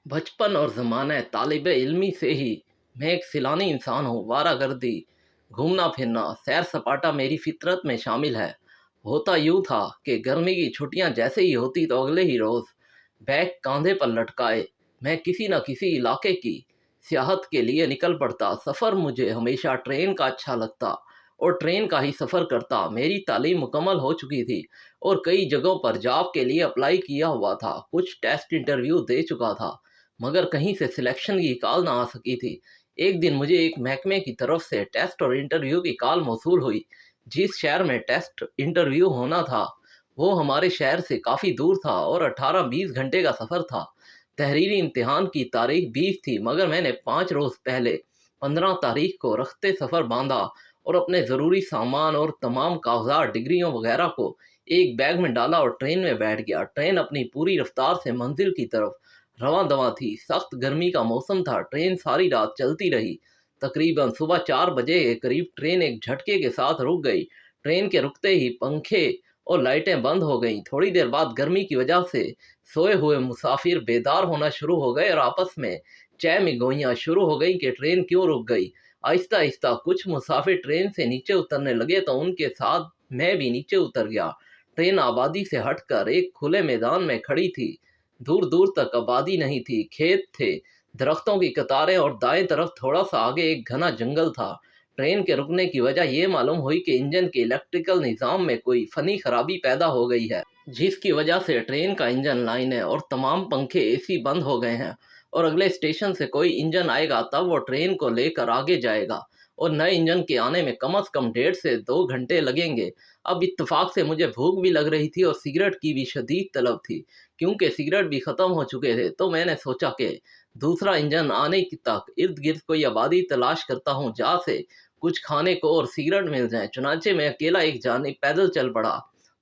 बचपन और ज़माने तालिब इल्मी से ही मैं एक सिलानी इंसान हूँ। वारागर्दी, घूमना फिरना, सैर सपाटा मेरी फितरत में शामिल है। होता यूँ था कि गर्मी की छुट्टियाँ जैसे ही होती तो अगले ही रोज़ बैग कांधे पर लटकाए मैं किसी न किसी इलाके की सियाहत के लिए निकल पड़ता। सफ़र मुझे हमेशा ट्रेन का अच्छा लगता और ट्रेन का ही सफ़र करता। मेरी तालीम मुकम्मल हो चुकी थी और कई जगहों पर जॉब के लिए अप्लाई किया हुआ था। कुछ टेस्ट इंटरव्यू दे चुका था, मगर कहीं से सिलेक्शन की कॉल ना आ सकी थी। एक दिन मुझे एक महकमे की तरफ से टेस्ट और इंटरव्यू की कॉल मौसूल हुई। जिस शहर में टेस्ट इंटरव्यू होना था वो हमारे शहर से काफ़ी दूर था और 18-20 घंटे का सफ़र था। तहरीरी इम्तिहान की तारीख 20 थी, मगर मैंने 5 रोज़ पहले 15 तारीख को रखते सफ़र बांधा और अपने ज़रूरी सामान और तमाम कागजात, डिग्रियों वगैरह को एक बैग में डाला और ट्रेन में बैठ गया। ट्रेन अपनी पूरी रफ्तार से मंजिल की तरफ रवां दवां थी। सख्त गर्मी का मौसम था। ट्रेन सारी रात चलती रही। तकरीबन सुबह 4 बजे के करीब ट्रेन एक झटके के साथ रुक गई। ट्रेन के रुकते ही पंखे और लाइटें बंद हो गईं। थोड़ी देर बाद गर्मी की वजह से सोए हुए मुसाफिर बेदार होना शुरू हो गए और आपस में चह गोइयाँ शुरू हो गई कि ट्रेन क्यों रुक गई। आहिस्ता आहिस्ता कुछ मुसाफिर ट्रेन से नीचे उतरने लगे तो उनके साथ मैं भी नीचे उतर गया। ट्रेन आबादी से हटकर एक खुले मैदान में खड़ी थी। दूर दूर तक आबादी नहीं थी, खेत थे, दरख्तों की कतारें और दाएं तरफ थोड़ा सा आगे एक घना जंगल था। ट्रेन के रुकने की वजह ये मालूम हुई कि इंजन के इलेक्ट्रिकल निज़ाम में कोई फ़नी खराबी पैदा हो गई है, जिसकी वजह से ट्रेन का इंजन, लाइनें और तमाम पंखे एसी बंद हो गए हैं और अगले स्टेशन से कोई इंजन आएगा तब वो ट्रेन को लेकर आगे जाएगा और नए इंजन के आने में कम से कम 1.5 से 2 घंटे लगेंगे। अब इत्तेफाक से मुझे भूख भी लग रही थी और सिगरेट की भी शदीद तलब थी। क्योंकि सिगरेट भी ख़त्म हो चुके थे तो मैंने सोचा कि दूसरा इंजन आने की तक इर्द गिर्द कोई आबादी तलाश करता हूँ जहाँ से कुछ खाने को और सिगरेट मिल जाए। चुनांचे मैं अकेला एक जानिब पैदल चल पड़ा।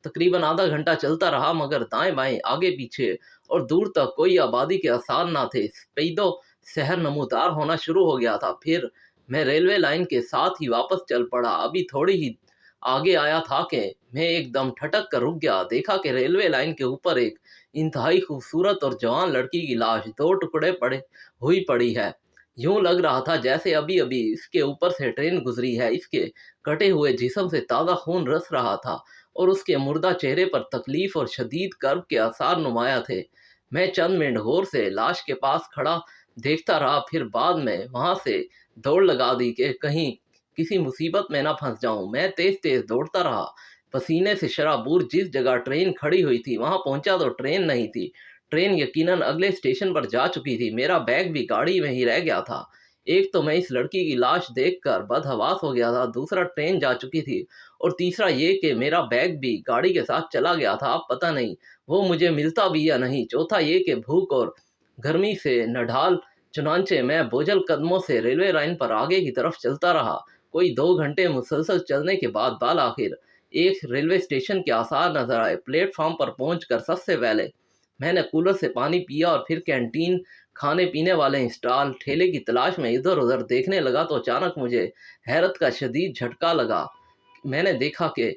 तकरीबन आधा घंटा चलता रहा, मगर दाएं बाएं, आगे पीछे और दूर तक कोई आबादी के आसार ना थे। पैदो शहर नमूदार होना शुरू हो गया था। फिर मैं रेलवे लाइन के साथ ही वापस चल पड़ा। अभी थोड़ी ही आगे आया था कि मैं एकदम ठटक कर रुक गया। देखा कि रेलवे लाइन के ऊपर एक इंतहाई खूबसूरत और जवान लड़की की लाश 2 टुकड़े पड़ी है। यूं लग रहा था जैसे अभी अभी इसके ऊपर से ट्रेन गुजरी है। इसके कटे हुए जिस्म से ताज़ा खून रस रहा था और उसके मुर्दा चेहरे पर तकलीफ और शदीद कर्ब के आसार नुमाया थे। मैं चंद मिनट गौर से लाश के पास खड़ा देखता रहा, फिर बाद में वहां से दौड़ लगा दी कि कहीं किसी मुसीबत में ना फंस जाऊं। मैं तेज तेज दौड़ता रहा, पसीने से शराबूर। जिस जगह ट्रेन खड़ी हुई थी वहां पहुंचा तो ट्रेन नहीं थी। ट्रेन यकीनन अगले स्टेशन पर जा चुकी थी। मेरा बैग भी गाड़ी में ही रह गया था। एक तो मैं इस लड़की की लाश देखकर बदहवास हो गया था, दूसरा ट्रेन जा चुकी थी और तीसरा ये कि मेरा बैग भी गाड़ी के साथ चला गया था। अब पता नहीं वो मुझे मिलता भी या नहीं। चौथा ये कि भूख और गर्मी से नढाल। चुनांचे मैं बोझल कदमों से रेलवे लाइन पर आगे की तरफ चलता रहा। कोई 2 घंटे मुसलसल चलने के बाद बाल आखिर एक रेलवे स्टेशन के आसार नजर आए। प्लेटफॉर्म पर पहुंचकर सबसे पहले मैंने कूलर से पानी पिया और फिर कैंटीन, खाने पीने वाले स्टॉल, ठेले की तलाश में इधर उधर देखने लगा तो अचानक मुझे हैरत का शदीद झटका लगा। मैंने देखा कि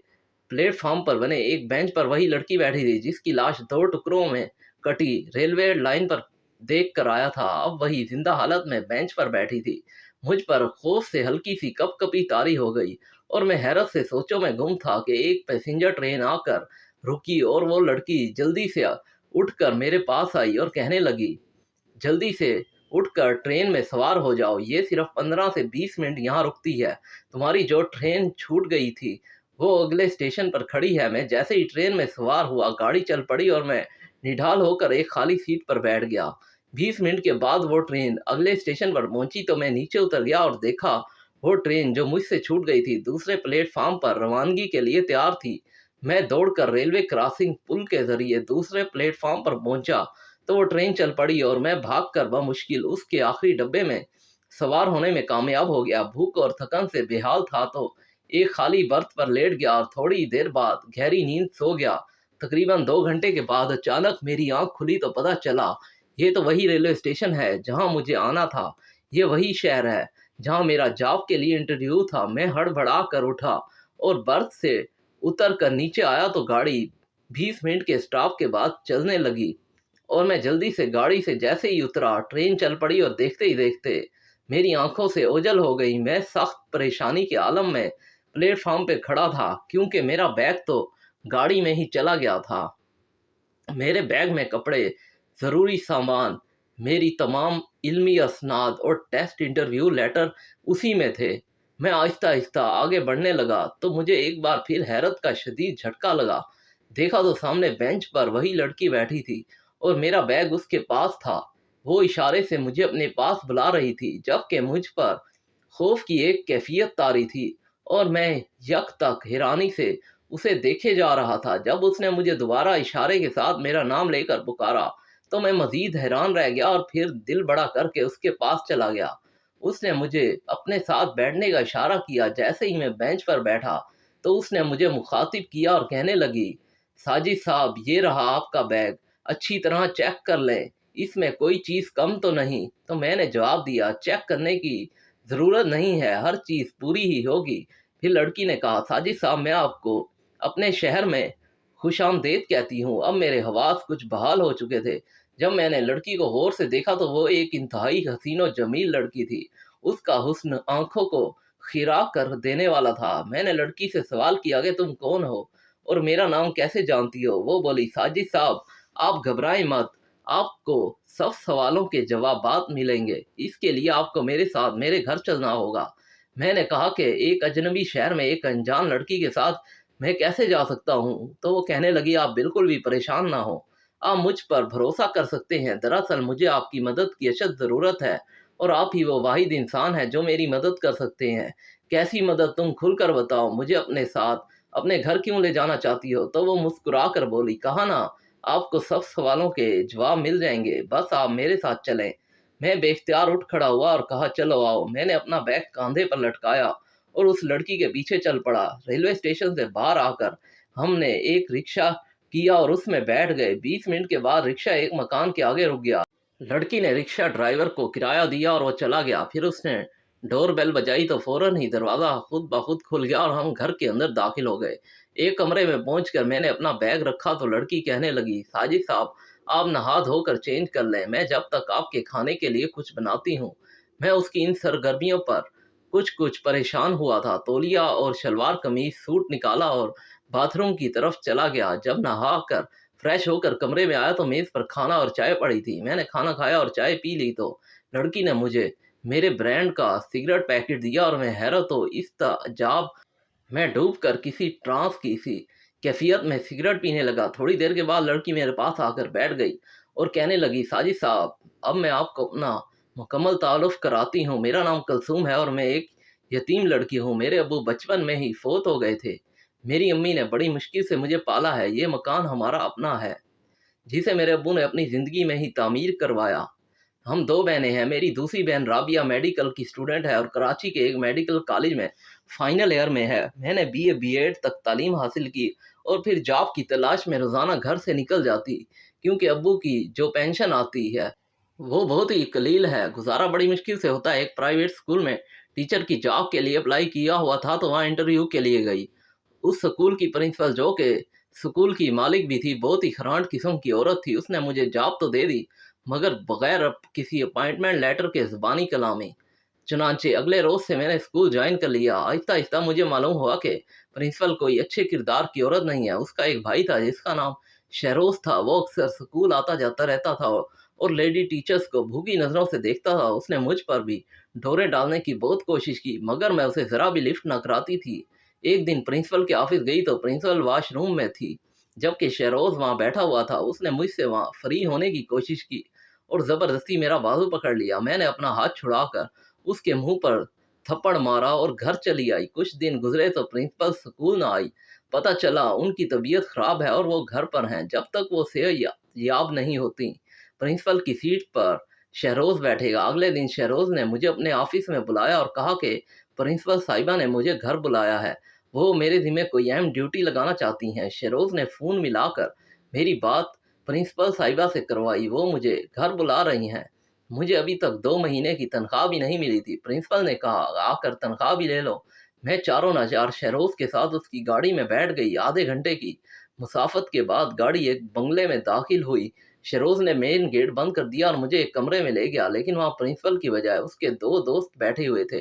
प्लेटफॉर्म पर बने एक बेंच पर वही लड़की बैठी थी जिसकी लाश 2 टुकड़ों में कटी रेलवे लाइन पर देख कर आया था। अब वही जिंदा हालत में बेंच पर बैठी थी। मुझ पर खौफ से हल्की सी कपकपी तारी हो गई और मैं हैरत से सोचों में गुम था कि एक पैसेंजर ट्रेन आकर रुकी और वो लड़की जल्दी से उठकर मेरे पास आई और कहने लगी, जल्दी से उठकर ट्रेन में सवार हो जाओ, ये सिर्फ 15 से 20 मिनट यहाँ रुकती है। तुम्हारी जो ट्रेन छूट गई थी वो अगले स्टेशन पर खड़ी है। मैं जैसे ही ट्रेन में सवार हुआ गाड़ी चल पड़ी और मैं निढाल होकर एक खाली सीट पर बैठ गया। 20 मिनट के बाद वो ट्रेन अगले स्टेशन पर पहुंची तो मैं नीचे उतर गया और देखा वो ट्रेन जो मुझसे छूट गई थी दूसरे प्लेटफार्म पर रवानगी के लिए तैयार थी। मैं दौड़कर रेलवे क्रॉसिंग पुल के जरिए दूसरे प्लेटफार्म पर पहुंचा तो वो ट्रेन चल पड़ी और मैं भागकर बमुश्किल उसके आखिरी डब्बे में सवार होने में कामयाब हो गया। भूख और थकन से बेहाल था तो एक खाली बर्थ पर लेट गया और थोड़ी देर बाद गहरी नींद सो गया। तकरीबन 2 घंटे के बाद अचानक मेरी आंख खुली तो पता चला ये तो वही रेलवे स्टेशन है जहां मुझे आना था। ये वही शहर है जहां मेरा जॉब के लिए इंटरव्यू था। मैं हड़बड़ा कर उठा और बर्थ से उतर कर नीचे आया तो गाड़ी 20 मिनट के स्टॉप के बाद चलने लगी اور میں جلدی سے گاڑی سے جیسے ہی اترا ٹرین چل پڑی اور دیکھتے ہی دیکھتے میری آنکھوں سے اوجھل ہو گئی۔ میں سخت پریشانی کے عالم میں پلیٹ فارم پہ کھڑا تھا کیونکہ میرا بیگ تو گاڑی میں ہی چلا گیا تھا۔ میرے بیگ میں کپڑے، ضروری سامان، میری تمام علمی اسناد اور ٹیسٹ انٹرویو لیٹر اسی میں تھے۔ میں آہستہ آہستہ آگے بڑھنے لگا تو مجھے ایک بار پھر حیرت کا شدید جھٹکا لگا۔ دیکھا تو سامنے بینچ پر وہی لڑکی بیٹھی تھی اور میرا بیگ اس کے پاس تھا۔ وہ اشارے سے مجھے اپنے پاس بلا رہی تھی جبکہ مجھ پر خوف کی ایک کیفیت طاری تھی اور میں یک تک حیرانی سے اسے دیکھے جا رہا تھا۔ جب اس نے مجھے دوبارہ اشارے کے ساتھ میرا نام لے کر پکارا تو میں مزید حیران رہ گیا اور پھر دل بڑا کر کے اس کے پاس چلا گیا۔ اس نے مجھے اپنے ساتھ بیٹھنے کا اشارہ کیا۔ جیسے ہی میں بینچ پر بیٹھا تو اس نے مجھے مخاطب کیا اور کہنے لگی، ساجد صاحب یہ رہا آپ کا بیگ، اچھی طرح چیک کر لیں، اس میں کوئی چیز کم تو نہیں۔ تو میں نے جواب دیا، چیک کرنے کی ضرورت نہیں ہے، ہر چیز پوری ہی ہوگی۔ پھر لڑکی نے کہا، ساجد صاحب میں آپ کو اپنے شہر میں خوش آمدید کہتی ہوں۔ اب میرے حواس کچھ بحال ہو چکے تھے۔ جب میں نے لڑکی کو غور سے دیکھا تو وہ ایک انتہائی حسین و جمیل لڑکی تھی۔ اس کا حسن آنکھوں کو خیرہ کر دینے والا تھا۔ میں نے لڑکی سے سوال کیا کہ تم کون ہو اور میرا نام کیسے جانتی ہو؟ وہ بولی، ساجد صاحب آپ گھبرائیں مت، آپ کو سب سوالوں کے جوابات ملیں گے، اس کے لیے آپ کو میرے ساتھ میرے گھر چلنا ہوگا۔ میں نے کہا کہ ایک اجنبی شہر میں ایک انجان لڑکی کے ساتھ میں کیسے جا سکتا ہوں؟ تو وہ کہنے لگی، آپ بالکل بھی پریشان نہ ہو، آپ مجھ پر بھروسہ کر سکتے ہیں۔ دراصل مجھے آپ کی مدد کی اشد ضرورت ہے اور آپ ہی وہ واحد انسان ہیں جو میری مدد کر سکتے ہیں۔ کیسی مدد؟ تم کھل کر بتاؤ، مجھے اپنے ساتھ اپنے گھر کیوں لے جانا چاہتی ہو؟ تو وہ مسکرا کر بولی، کہا نا آپ کو سب سوالوں کے جواب مل جائیں گے، بس آپ میرے ساتھ چلیں۔ میں بے اختیار اٹھ کھڑا ہوا اور کہا، چلو آؤ۔ میں نے اپنا بیگ کاندھے پر لٹکایا اور اس لڑکی کے پیچھے چل پڑا۔ ریلوے اسٹیشن سے باہر آ کر ہم نے ایک رکشہ کیا اور اس میں بیٹھ گئے۔ 20 منٹ کے بعد رکشہ ایک مکان کے آگے رک گیا۔ لڑکی نے رکشہ ڈرائیور کو کرایہ دیا اور وہ چلا گیا۔ پھر اس نے ڈور بیل بجائی تو فوراً ہی دروازہ خود بخود کھل گیا اور ہم گھر کے اندر داخل ہو گئے۔ ایک کمرے میں پہنچ کر میں نے اپنا بیگ رکھا تو لڑکی کہنے لگی، ساجد صاحب آپ نہا دھو کر چینج کر لیں، میں جب تک آپ کے کھانے کے لیے کچھ بناتی ہوں۔ میں اس کی ان سرگرمیوں پر کچھ پریشان ہوا تھا۔ تولیہ اور شلوار قمیض سوٹ نکالا اور باتھ روم کی طرف چلا گیا۔ جب نہا کر فریش ہو کر کمرے میں آیا تو میز پر کھانا اور چائے پڑی تھی۔ میں نے کھانا کھایا اور چائے پی لی تو لڑکی نے مجھے میرے برانڈ کا سگریٹ پیکٹ دیا اور میں حیرت و استعجاب میں ڈوب کر کسی ٹرانس کی سی کیفیت میں سگریٹ پینے لگا۔ تھوڑی دیر کے بعد لڑکی میرے پاس آ کر بیٹھ گئی اور کہنے لگی، ساجد صاحب اب میں آپ کو اپنا مکمل تعارف کراتی ہوں، میرا نام کلثوم ہے اور میں ایک یتیم لڑکی ہوں۔ میرے ابو بچپن میں ہی فوت ہو گئے تھے، میری امی نے بڑی مشکل سے مجھے پالا ہے۔ یہ مکان ہمارا اپنا ہے جسے میرے ابو نے اپنی زندگی میں ہی تعمیر کروایا۔ ہم دو بہنیں ہیں، میری دوسری بہن رابعہ میڈیکل کی اسٹوڈنٹ ہے اور کراچی کے ایک میڈیکل کالج میں فائنل ایئر میں ہے۔ میں نے بی ایڈ تک تعلیم حاصل کی اور پھر جاب کی تلاش میں روزانہ گھر سے نکل جاتی کیونکہ ابو کی جو پینشن آتی ہے وہ بہت ہی قلیل ہے، گزارا بڑی مشکل سے ہوتا ہے۔ ایک پرائیویٹ اسکول میں ٹیچر کی جاب کے لیے اپلائی کیا ہوا تھا تو وہاں انٹرویو کے لیے گئی۔ اس سکول کی پرنسپل جو کہ سکول کی مالک بھی تھی بہت ہی خرانٹ قسم کی عورت تھی۔ اس نے مجھے جاب تو دے دی مگر بغیر کسی اپائنٹمنٹ لیٹر کے زبانی کلامی۔ چنانچہ اگلے روز سے میں نے اسکول جوائن کر لیا۔ آہستہ آہستہ مجھے معلوم ہوا کہ پرنسپل کوئی اچھے کردار کی عورت نہیں ہے۔ اس کا ایک بھائی تھا جس کا نام شہروز تھا، وہ اکثر اسکول آتا جاتا رہتا تھا اور لیڈی ٹیچرز کو بھوکی نظروں سے دیکھتا تھا۔ اس نے مجھ پر بھی ڈورے ڈالنے کی بہت کوشش کی مگر میں اسے ذرا بھی لفٹ نہ کراتی تھی۔ ایک دن پرنسپل کے آفس گئی تو پرنسپل واش روم میں تھی جبکہ شہروز وہاں بیٹھا ہوا تھا۔ اس نے مجھ سے وہاں فری ہونے کی کوشش کی اور زبردستی میرا بازو پکڑ لیا۔ میں نے اپنا ہاتھ چھڑا کر اس کے منہ پر تھپڑ مارا اور گھر چلی آئی۔ کچھ دن گزرے تو پرنسپل سکول نہ آئی۔ پتہ چلا ان کی طبیعت خراب ہے اور وہ گھر پر ہیں جب تک وہ صحت یاب نہیں ہوتی۔ پرنسپل کی سیٹ پر شہروز بیٹھے گا۔ اگلے دن شہروز نے مجھے اپنے آفس میں بلایا اور کہا کہ پرنسپل صاحبہ نے مجھے گھر بلایا ہے، وہ میرے ذمہ کوئی اہم ڈیوٹی لگانا چاہتی ہیں۔ شہروز نے فون ملا کر میری بات پرنسپل صاحبہ سے کروائی، وہ مجھے گھر بلا رہی ہیں۔ مجھے ابھی تک 2 مہینے کی تنخواہ بھی نہیں ملی تھی۔ پرنسپل نے کہا، آ کر تنخواہ بھی لے لو۔ میں چاروں ناچار شہروز کے ساتھ اس کی گاڑی میں بیٹھ گئی۔ آدھے گھنٹے کی مسافت کے بعد گاڑی ایک بنگلے میں داخل ہوئی۔ शरोज ने मेन गेट बंद कर दिया और मुझे एक कमरे में ले गया, लेकिन वहाँ प्रिंसिपल की बजाय उसके दो दोस्त बैठे हुए थे,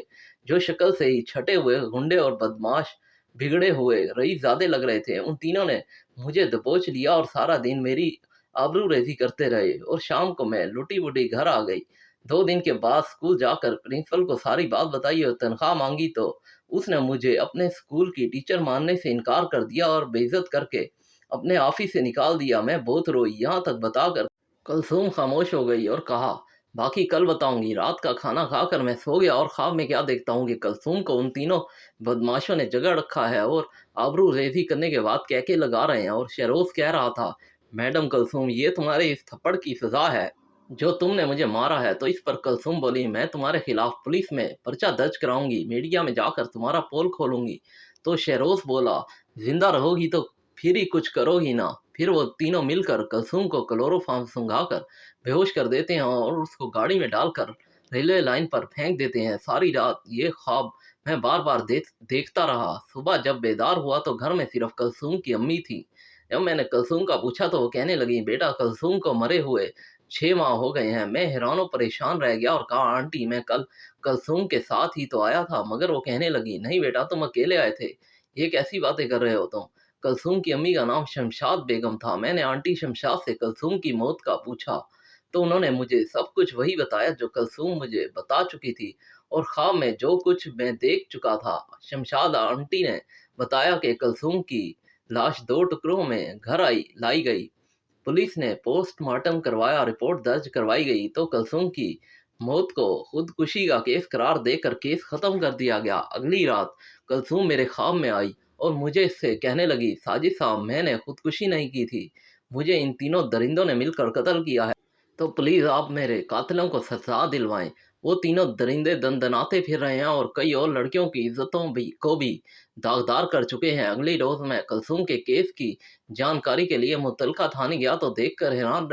जो शक्ल से ही छटे हुए गुंडे और बदमाश बिगड़े हुए रईसज़ादे लग रहे थे। उन तीनों ने मुझे दबोच लिया और सारा दिन मेरी आबरूरेजी करते रहे, और शाम को मैं लुटी-पुटी घर आ गई। 2 दिन के बाद स्कूल जाकर प्रिंसिपल को सारी बात बताई और तनख्वाह मांगी तो उसने मुझे अपने स्कूल की टीचर मानने से इनकार कर दिया और बेइज्जत करके अपने ऑफिस से निकाल दिया। मैं बहुत रोई, यहाँ तक बताकर कुलसूम खामोश हो गई और कहा, बाकी कल बताऊंगी। रात का खाना खाकर मैं सो गया और ख्वाब में क्या देखता हूँ कि कुलसूम को उन तीनों बदमाशों ने जगह रखा है और आबरू रेजी करने के बाद कहके लगा रहे हैं। और शहरोज कह रहा था, मैडम कुलसूम, ये तुम्हारे इस थप्पड़ की सजा है जो तुमने मुझे मारा है। तो इस पर कुलसूम बोली, मैं तुम्हारे खिलाफ पुलिस में पर्चा दर्ज कराऊंगी, मीडिया में जाकर तुम्हारा पोल खोलूंगी। तो शहरोज बोला, जिंदा रहोगी तो फिर ही कुछ करोगी ना। फिर वो तीनों मिलकर कुलसूम को क्लोरोफॉर्म सुंघाकर बेहोश कर देते हैं और उसको गाड़ी में डालकर रेलवे लाइन पर फेंक देते हैं। सारी रात ये ख्वाब मैं बार बार देखता रहा। सुबह जब बेदार हुआ तो घर में सिर्फ कुलसूम की अम्मी थी। जब मैंने कुलसूम का पूछा तो वो कहने लगी, बेटा, कुलसूम को मरे हुए 6 माह हो गए हैं। मैं हैरान परेशान रह गया और कहा, आंटी, मैं कल कुलसूम के साथ ही तो आया था। मगर वो कहने लगी, नहीं बेटा, तुम अकेले आए थे, ये कैसी बातें कर रहे हो तुम। कुलसूम की अम्मी का नाम शमशाद बेगम था। मैंने आंटी शमशाद से कुलसूम की मौत का पूछा तो उन्होंने मुझे सब कुछ वही बताया जो कुलसूम मुझे बता चुकी थी और ख्वाब में जो कुछ मैं देख चुका था। शमशाद आंटी ने बताया कि कुलसूम की लाश 2 टुकड़ों में घर लाई गई। पुलिस ने पोस्टमार्टम करवाया, रिपोर्ट दर्ज करवाई गई तो कुलसूम की मौत को खुदकुशी का केस करार देकर केस खत्म कर दिया गया। अगली रात कुलसूम मेरे ख्वाब में आई और मुझे इससे कहने लगी, साजिद साहब, मैंने खुदकुशी नहीं की थी, मुझे इन तीनों दरिंदों ने मिलकर कत्ल किया है, तो प्लीज़ आप मेरे कातिलों को सजा दिलवाएं। वो तीनों दरिंदे दंदनाते फिर रहे हैं और कई और लड़कियों की इज्जतों को भी दागदार कर चुके हैं। अगली रोज़ मैं कुलसूम के केस की जानकारी के लिए मुतलका थाने गया तो देखकर हैरान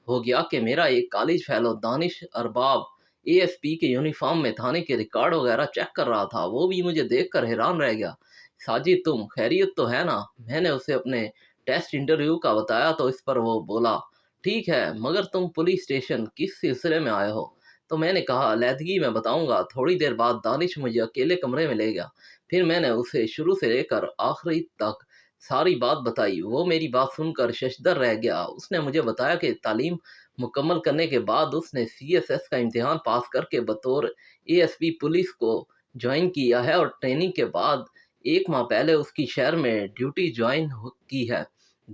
हो गया कि मेरा एक college fellow Danish Arbab ASP के यूनिफॉर्म में थाने के रिकॉर्ड वगैरह चेक कर रहा था। वो भी मुझे देखकर हैरान रह गया। साजिद, तुम खैरियत तो है ना? मैंने उसे अपने टेस्ट इंटरव्यू का बताया तो इस पर वो बोला, ठीक है, मगर तुम पुलिस स्टेशन किस सिलसिले में आए हो? तो मैंने कहा, अलहदगी में बताऊंगा। थोड़ी देर बाद दानिश मुझे अकेले कमरे में ले गया। फिर मैंने उसे शुरू से लेकर आखिरी तक सारी बात बताई। वो मेरी बात सुनकर शशदर रह गया। उसने मुझे बताया कि तालीम मुकम्मल करने के बाद उसने सीएसएस का इम्तिहान पास करके बतौर एएसपी पुलिस को ज्वाइन किया है और ट्रेनिंग के बाद 1 माह पहले उसकी शहर में ड्यूटी ज्वाइन की है।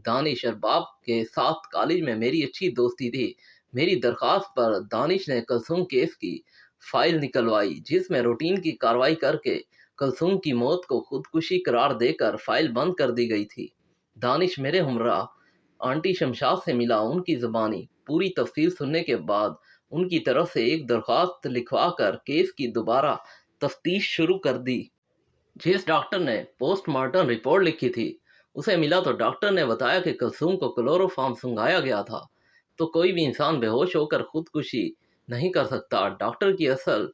दानिश अरबाब के साथ कॉलेज में मेरी अच्छी दोस्ती थी। मेरी दरख्वास्त पर दानिश ने कुलसूम केस की फाइल निकलवाई, जिसमें रूटीन की कार्रवाई करके कुलसूम की मौत को खुदकुशी करार देकर फाइल बंद कर दी गई थी। दानिश मेरे हमरा आंटी शमशाद से मिला। उनकी ज़बानी पूरी तफसील सुनने के बाद उनकी तरफ से एक दरख्वास्त लिखवा कर केस की दोबारा तफ्तीश शुरू कर दी। जिस डॉक्टर ने पोस्टमार्टम रिपोर्ट लिखी थी उसे मिला तो डॉक्टर ने बताया कि कुलसूम को क्लोरोफॉर्म सुंघाया गया था। तो कोई भी इंसान बेहोश होकर खुदकुशी नहीं कर सकता। डॉक्टर की असल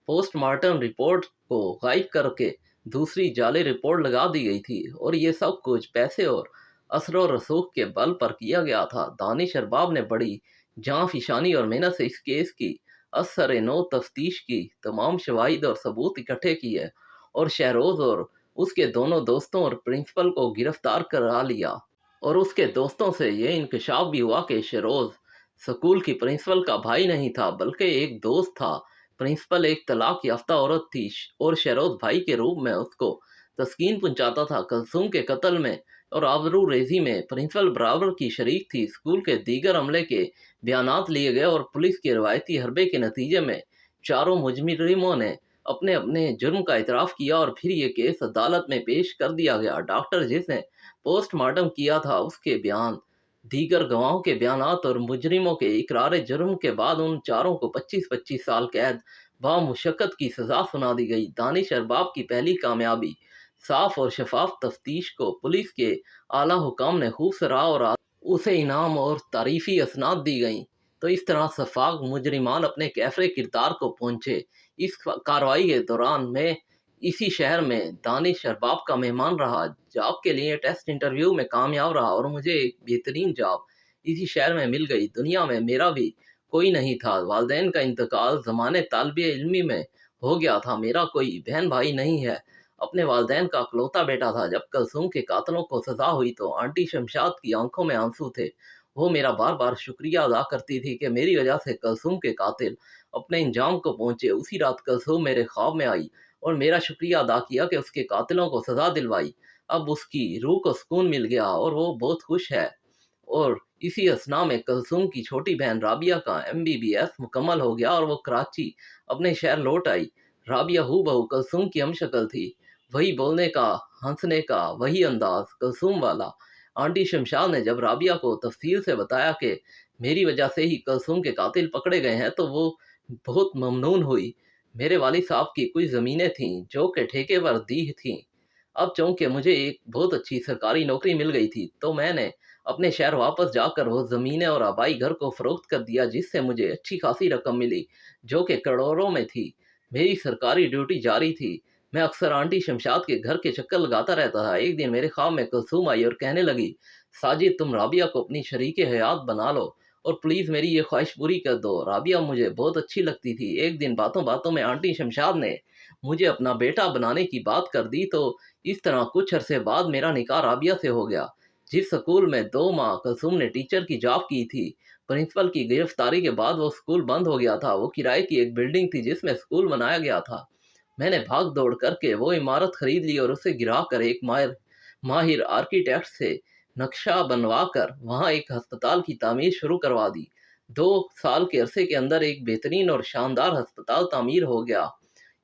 पोस्टमार्टम रिपोर्ट को गायब करके दूसरी जाली रिपोर्ट लगा दी गई थी और ये सब कुछ पैसे और असर रसूख के बल पर किया गया था। दानिश अरबाब ने बड़ी जान फिशानी और मेहनत से इस केस की असर नो तफ्तीश की तमाम शवाहिद और सबूत इकट्ठे किए और शहरोज और उसके दोनों दोस्तों और प्रिंसिपल को गिरफ्तार करा लिया। और उसके दोस्तों से ये इंकशाफ भी हुआ कि शहरोज स्कूल की प्रिंसिपल का भाई नहीं था बल्कि एक दोस्त था। प्रिंसिपल एक तलाक याफ्ता औरत थी और शहरोज भाई के रूप में उसको तस्कीन पहुंचाता था। कुलसूम के कत्ल में और आबरू रेजी में प्रिंसिपल बराबर की शरीक थी। स्कूल के दीगर अमले के बयानात लिए गए और पुलिस के रवायती हरबे के नतीजे में चारों मुजरिमों ने अपने अपने जुर्म का इतराफ़ किया और फिर ये केस अदालत में पेश कर दिया गया। डॉक्टर जिसने पोस्टमार्टम किया था उसके बयान, दीगर गवाहों के बयानात और मुजरिमों के इकरार जुर्म के बाद उन चारों को 25-25 साल कैद बामुशक्कत की सज़ा सुना दी गई। दानिश अरबाब की पहली कामयाबी, साफ और शफाफ तफ्तीश को पुलिस के आला हुकाम ने खूब सराहा और उसे इनाम और तारीफ़ी असनाद दी गईं। तो इस तरह शफाक मुजरिमान अपने कैफरे किरदार को पहुँचे। इस कार्रवाई के दौरान मैं इसी शहर में दानिश अरबाब का मेहमान रहा। जॉब के लिए टेस्ट इंटरव्यू में कामयाब रहा और मुझे एक बेहतरीन जॉब इसी शहर में मिल गई। दुनिया में मेरा भी कोई नहीं था। वालदैन का इंतकाल ज़माने तालिब इल्मी में हो गया था। मेरा कोई बहन भाई नहीं है। अपने वालदैन का इकलौता बेटा था। जब कलसूम के कातलों को सज़ा हुई तो आंटी शमशाद की आंखों में आंसू थे। वो मेरा बार बार शुक्रिया अदा करती थी कि मेरी वजह से कलसूम के कातिल अपने इंजाम को पहुंचे। उसी रात कलसूम मेरे ख्वाब में आई और मेरा शुक्रिया अदा किया कि उसके कातिलों को सज़ा दिलवाई। अब उसकी रूह को सुकून मिल गया और वो बहुत खुश है। और इसी असना में कलसूम की छोटी बहन राबिया का MBBS मुकम्मल हो गया और वो कराची अपने शहर लौट आई। राबिया हूबहू कलसूम की हमशक्ल थी। वही बोलने का, हंसने का वही अंदाज कलसूम वाला। आंटी शमशाद ने जब राबिया को तफसील से बताया कि मेरी वजह से ही कलसूम के कातिल पकड़े गए हैं तो वो बहुत ममनून हुई। मेरे वालिद साहब की कुछ ज़मीनें थीं जो कि ठेके पर दी थीं। अब चूंकि मुझे एक बहुत अच्छी सरकारी नौकरी मिल गई थी तो मैंने अपने शहर वापस जाकर वो ज़मीनें और आबाई घर को फ़रोख्त कर दिया, जिससे मुझे अच्छी खासी रकम मिली जो कि करोड़ों में थी। मेरी सरकारी ड्यूटी जारी थी। मैं अक्सर आंटी शमशाद के घर के चक्कर लगाता रहता था। एक दिन मेरे ख्वाब में कुलसूम आई और कहने लगी, साजिद तुम राबिया को अपनी शरीक हयात बना लो और प्लीज़ मेरी ये ख्वाहिश पूरी कर दो। राबिया मुझे बहुत अच्छी लगती थी। एक दिन बातों बातों में आंटी शमशाद ने मुझे अपना बेटा बनाने की बात कर दी तो इस तरह कुछ अरसे बाद मेरा निकाह राबिया से हो गया। जिस स्कूल में 2 माह कुलसूम ने टीचर की जॉब की थी, प्रिंसिपल की गिरफ्तारी के बाद वो स्कूल बंद हो गया था। वो किराए की एक बिल्डिंग थी जिसमें स्कूल बनाया गया था। मैंने भाग दौड़ करके वो इमारत खरीद ली और उसे गिरा कर एक माहिर आर्किटेक्ट से नक्शा बनवा कर वहाँ एक अस्पताल की तामीर शुरू करवा दी। 2 साल के अरसे के अंदर एक बेहतरीन और शानदार अस्पताल तामीर हो गया।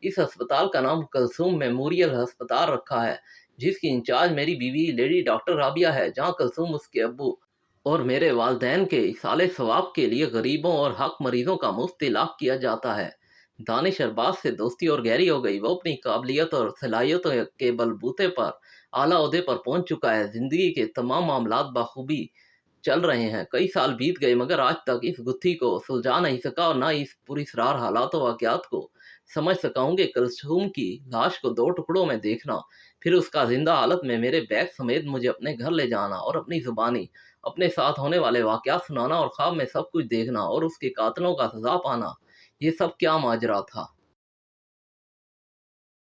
इस अस्पताल का नाम कलसूम मेमोरियल अस्पताल रखा है, जिसकी इंचार्ज मेरी बीवी लेडी डॉक्टर राबिया है। जहाँ कलसूम, उसके अब्बू और मेरे वालदैन के इसाले सवाब के लिए गरीबों और हक मरीजों का मुफ्त इलाज किया जाता है। दानिश अरबाज से दोस्ती और गहरी हो गई। वो अपनी काबिलियत और सलाहियतों के बलबूते पर आला ओहदे पर पहुंच चुका है। जिंदगी के तमाम मामलात बखूबी चल रहे हैं। कई साल बीत गए मगर आज तक इस गुत्थी को सुलझा नहीं सका और ना इस पुरस्रार हालात व वाक़यात को समझ सका हूँ कि कलसूम की लाश को 2 टुकड़ों में देखना, फिर उसका जिंदा हालत में मेरे बैग समेत मुझे अपने घर ले जाना और अपनी जुबानी अपने साथ होने वाले वाक़यात सुनाना और ख्वाब में सब कुछ देखना और उसके कातिलों का सजा पाना, ये सब क्या माजरा था।